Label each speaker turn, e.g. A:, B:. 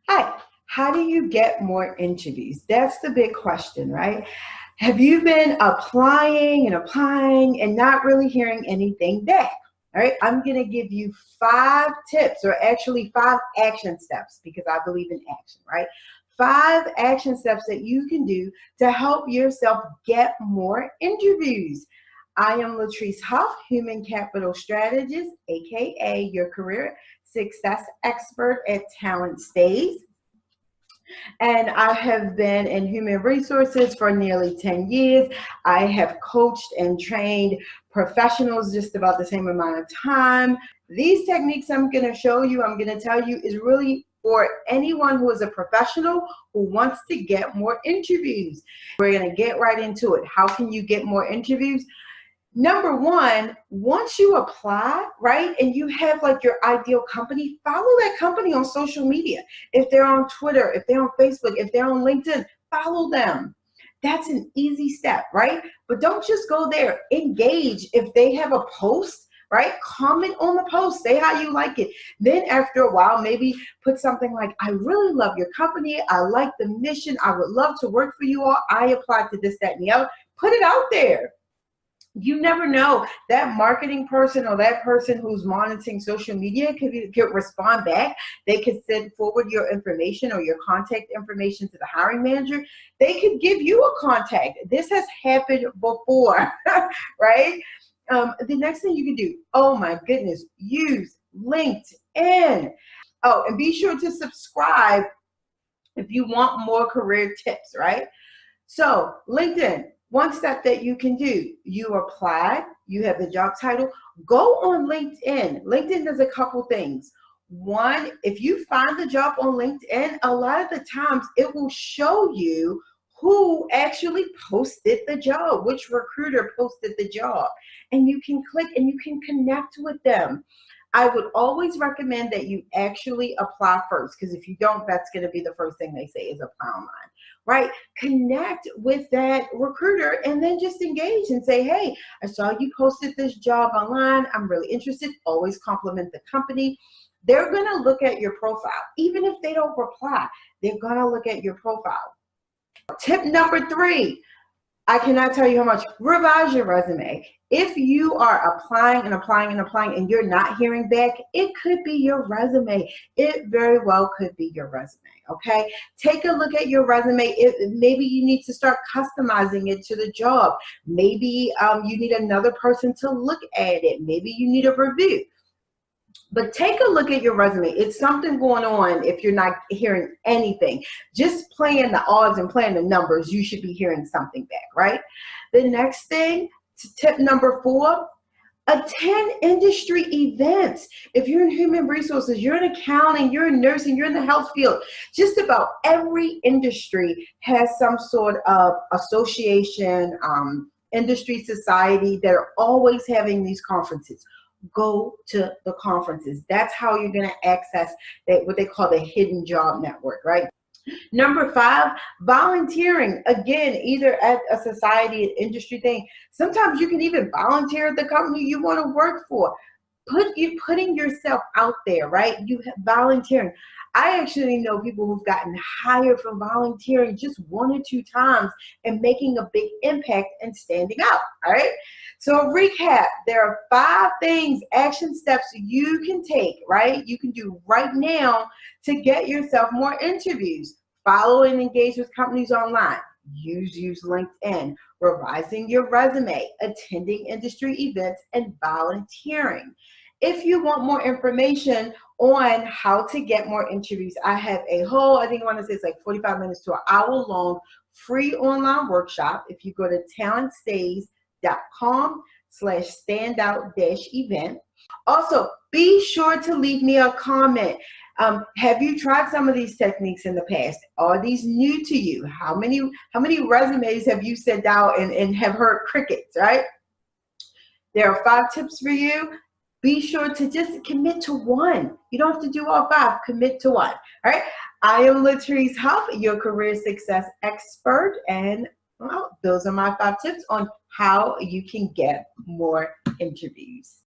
A: Hi, how do you get more interviews? That's the big question, right? Have you been applying and not really hearing anything back? All right, I'm going to give you 5 tips, or actually 5 action steps, because I believe in action, right? 5 action steps that you can do to help yourself get more interviews. I am Latrice Huff, Human Capital Strategist, aka your career success expert at Talent Stays. And I have been in human resources for nearly 10 years. I have coached and trained professionals just about the same amount of time. These techniques I'm going to show you, I'm going to tell you, is really for anyone who is a professional who wants to get more interviews. We're going to get right into it. How can you get more interviews? Number one, once you apply, right, and you have like your ideal company, follow that company on social media. If they're on Twitter, if they're on Facebook, if they're on LinkedIn, follow them. That's an easy step, right? But don't just go there. Engage. If they have a post, right, comment on the post. Say how you like it. Then after a while, maybe put something like, I really love your company. I like the mission. I would love to work for you all. I applied to this, that, and the other. Put it out there. You never know, that marketing person or that person who's monitoring social media could respond back. They could send forward your information or your contact information to the hiring manager. They could give you a contact. This has happened before, right? The next thing you can do, oh my goodness, use LinkedIn. Oh, and be sure to subscribe if you want more career tips, right? So LinkedIn, one step that you can do, you apply, you have the job title, go on LinkedIn. LinkedIn does a couple things. One, if you find the job on LinkedIn, a lot of the times it will show you who actually posted the job, which recruiter posted the job. And you can click and you can connect with them. I would always recommend that you actually apply first, because if you don't, that's going to be the first thing they say is apply online, right? Connect with that recruiter and then just engage and say, hey, I saw you posted this job online. I'm really interested. Always compliment the company. They're going to look at your profile. Even if they don't reply, they're going to look at your profile. Tip number 3, I cannot tell you how much. Revise your resume. If you are applying and applying and applying and you're not hearing back, it could be your resume. It very well could be your resume, okay? Take a look at your resume. Maybe you need to start customizing it to the job. Maybe you need another person to look at it. Maybe you need a review. But take a look at your resume. It's something going on if you're not hearing anything. Just playing the odds and playing the numbers, you should be hearing something back, right? The next thing, tip number 4, attend industry events. If you're in human resources, you're in accounting, you're in nursing, you're in the health field, just about every industry has some sort of association, industry society that are always having these conferences. Go to the conferences. That's how you're going to access that, what they call the hidden job network, right? Number 5, volunteering. Again, either at a society, an industry thing. Sometimes you can even volunteer at the company you want to work for. Putting yourself out there, right? You have volunteering. I actually know people who've gotten hired from volunteering just 1 or 2 times and making a big impact and standing out. All right. So recap, there are 5 things, action steps you can take, right? You can do right now to get yourself more interviews. Follow and engage with companies online. Use LinkedIn, revising your resume, attending industry events, and volunteering. If you want more information on how to get more interviews, I have a whole, I think I want to say it's like 45 minutes to an hour long free online workshop. If you go to talentstays.com/standout-event. Also, be sure to leave me a comment. Have you tried some of these techniques in the past? Are these new to you? How many resumes have you sent out and have heard crickets, right? There are 5 tips for you. Be sure to just commit to one. You don't have to do all 5. Commit to one. All right. I am Latrice Huff, your career success expert, and well, those are my 5 tips on how you can get more interviews.